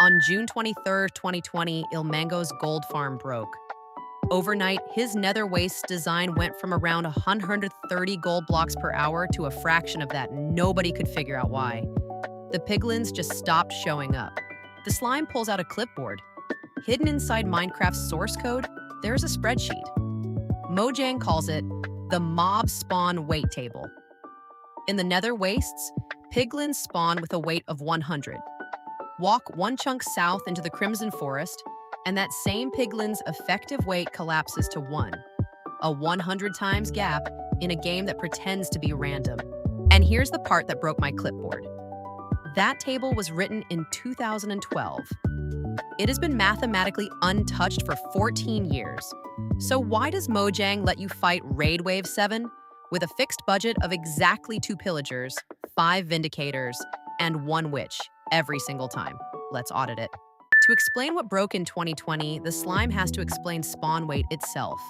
On June 23rd, 2020, Ilmango's gold farm broke. Overnight, his Nether Wastes design went from around 130 gold blocks per hour to a fraction of that. Nobody could figure out why. The piglins just stopped showing up. The slime pulls out a clipboard. Hidden inside Minecraft's source code, there's a spreadsheet. Mojang calls it the mob spawn weight table. In the Nether Wastes, piglins spawn with a weight of 100. Walk one chunk south into the Crimson Forest, and that same piglin's effective weight collapses to 1. A 100 times gap in a game that pretends to be random. And here's the part that broke my clipboard. That table was written in 2012. It has been mathematically untouched for 14 years. So why does Mojang let you fight Raid Wave 7 with a fixed budget of exactly 2 pillagers, 5 vindicators, and 1 witch every single time? Let's audit it. To explain what broke in 2020, the slime has to explain spawn weight itself.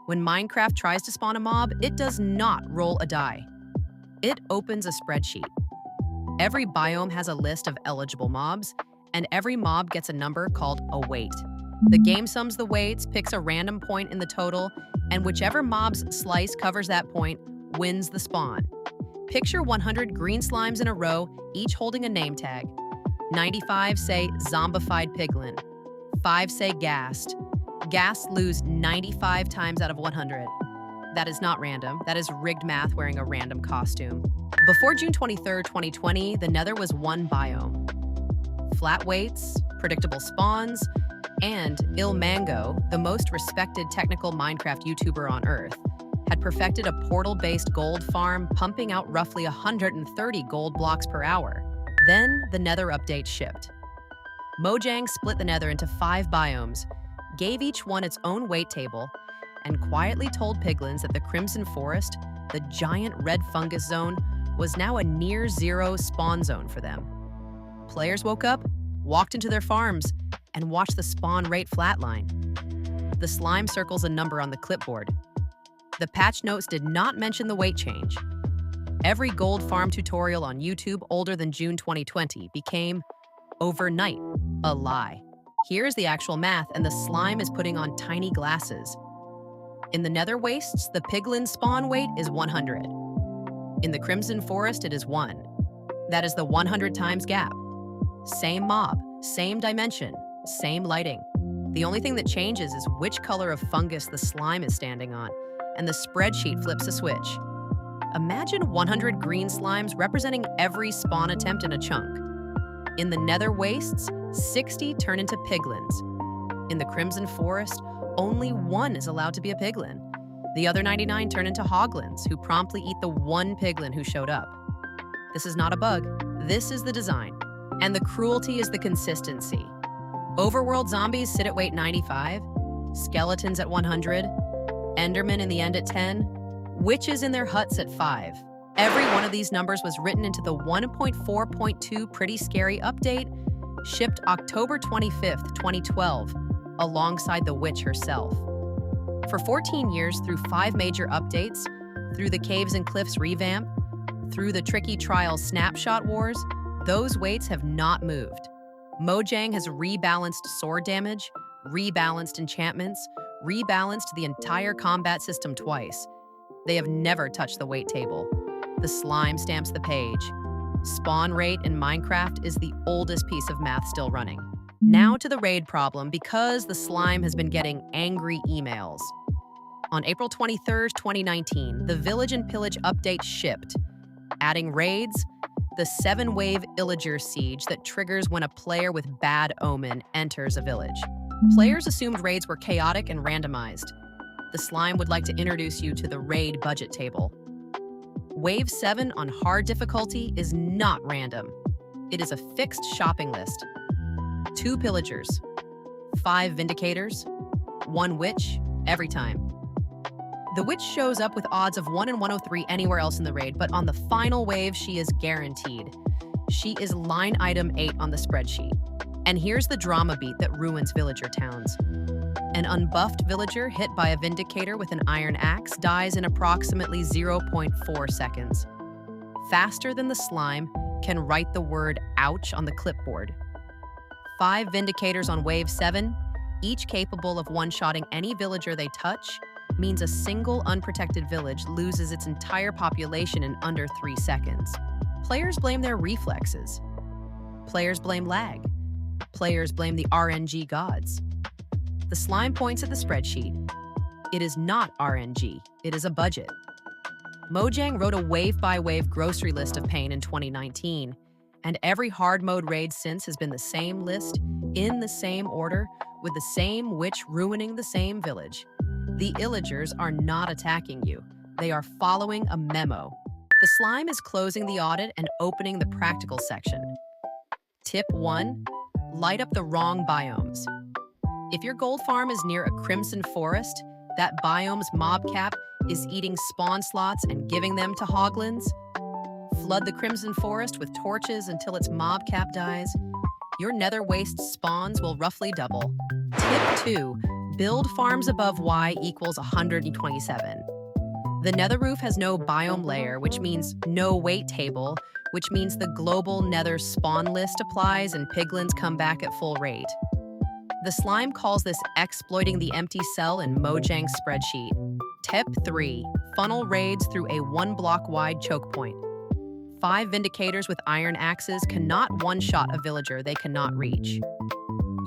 When Minecraft tries to spawn a mob, it does not roll a die. It opens a spreadsheet. Every biome has a list of eligible mobs, and every mob gets a number called a weight. The game sums the weights, picks a random point in the total, and whichever mob's slice covers that point wins the spawn. Picture 100 green slimes in a row, each holding a name tag. 95 say zombified piglin. 5 say gassed. Gassed lose 95 times out of 100. That is not random. That is rigged math wearing a random costume. Before June 23rd, 2020, the Nether was one biome. Flat weights, predictable spawns, and ilmango, the most respected technical Minecraft YouTuber on Earth, had perfected a portal-based gold farm pumping out roughly 130 gold blocks per hour. Then the Nether update shipped. Mojang split the Nether into 5 biomes, gave each one its own weight table, and quietly told piglins that the Crimson Forest, the giant red fungus zone, was now a near-zero spawn zone for them. Players woke up, walked into their farms, and watched the spawn rate flatline. The slime circles a number on the clipboard. The patch notes did not mention the weight change. Every gold farm tutorial on YouTube older than June 2020 became, overnight, a lie. Here's the actual math, and the slime is putting on tiny glasses. In the Nether Wastes, the piglin spawn weight is 100. In the Crimson Forest, it is 1. That is the 100 times gap. Same mob, same dimension, same lighting. The only thing that changes is which color of fungus the slime is standing on, and the spreadsheet flips a switch. Imagine 100 green slimes representing every spawn attempt in a chunk. In the Nether Wastes, 60 turn into piglins. In the Crimson Forest, only 1 is allowed to be a piglin. The other 99 turn into hoglins, who promptly eat the 1 piglin who showed up. This is not a bug. This is the design. And the cruelty is the consistency. Overworld zombies sit at weight 95, skeletons at 100, endermen in the end at 10, witches in their huts at 5. Every one of these numbers was written into the 1.4.2 Pretty Scary update, shipped October 25th, 2012, alongside the witch herself. For 14 years, through 5 major updates, through the Caves and Cliffs revamp, through the Tricky Trials Snapshot Wars, those weights have not moved. Mojang has rebalanced sword damage, rebalanced enchantments, rebalanced the entire combat system twice. They have never touched the weight table. The slime stamps the page. Spawn rate in Minecraft is the oldest piece of math still running. Now to the raid problem, because the slime has been getting angry emails. On April 23rd, 2019, the Village and Pillage update shipped, adding raids, the 7-wave Illager siege that triggers when a player with bad omen enters a village. Players assumed raids were chaotic and randomized. The slime would like to introduce you to the raid budget table. Wave 7 on hard difficulty is not random. It is a fixed shopping list. 2 pillagers, 5 vindicators, 1 witch, every time. The witch shows up with odds of 1 in 103 anywhere else in the raid, but on the final wave, she is guaranteed. She is line item 8 on the spreadsheet. And here's the drama beat that ruins villager towns. An unbuffed villager hit by a vindicator with an iron axe dies in approximately 0.4 seconds. Faster than the slime can write the word ouch on the clipboard. 5 Vindicators on Wave 7, each capable of one-shotting any villager they touch, means a single unprotected village loses its entire population in under 3 seconds. Players blame their reflexes. Players blame lag. Players blame the RNG gods. The slime points at the spreadsheet. It is not RNG, it is a budget. Mojang wrote a wave-by-wave grocery list of pain in 2019, and every hard mode raid since has been the same list, in the same order, with the same witch ruining the same village. The illagers are not attacking you. They are following a memo. The slime is closing the audit and opening the practical section. Tip 1. Light up the wrong biomes. If your gold farm is near a crimson forest, that biome's mob cap is eating spawn slots and giving them to hoglins. Flood the crimson forest with torches until its mob cap dies. Your nether waste spawns will roughly double. Tip 2. Build farms above Y equals 127. The nether roof has no biome layer, which means no weight table, which means the global nether spawn list applies and piglins come back at full rate. The slime calls this exploiting the empty cell in Mojang's spreadsheet. Tip 3. Funnel raids through a 1-block wide choke point. 5 Vindicators with iron axes cannot one-shot a villager they cannot reach.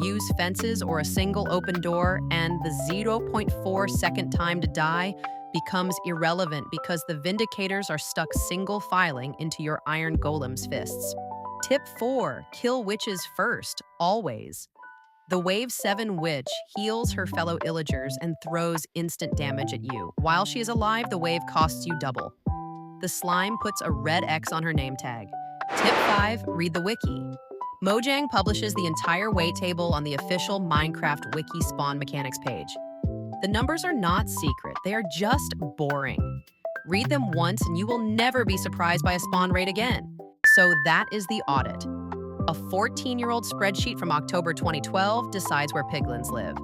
Use fences or a single open door, and the 0.4 second time to die becomes irrelevant because the Vindicators are stuck single filing into your iron golem's fists. Tip 4. Kill witches first, always. The Wave 7 witch heals her fellow illagers and throws instant damage at you. While she is alive, the wave costs you double. The slime puts a red X on her name tag. Tip 5. Read the wiki. Mojang publishes the entire weight table on the official Minecraft wiki spawn mechanics page. The numbers are not secret, they are just boring. Read them once and you will never be surprised by a spawn rate again. So that is the audit. A 14-year-old spreadsheet from October 2012 decides where piglins live.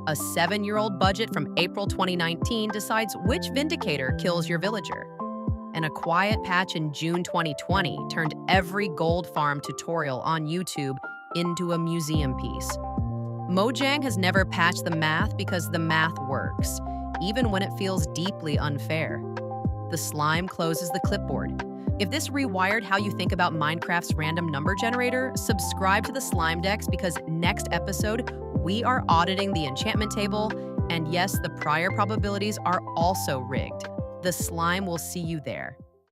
A 7-year-old budget from April 2019 decides which Vindicator kills your villager. And a quiet patch in June 2020 turned every gold farm tutorial on YouTube into a museum piece. Mojang has never patched the math because the math works, even when it feels deeply unfair. The slime closes the clipboard. If this rewired how you think about Minecraft's random number generator, subscribe to the Slimedex because next episode, we are auditing the enchantment table, and yes, the prior probabilities are also rigged. The slime will see you there.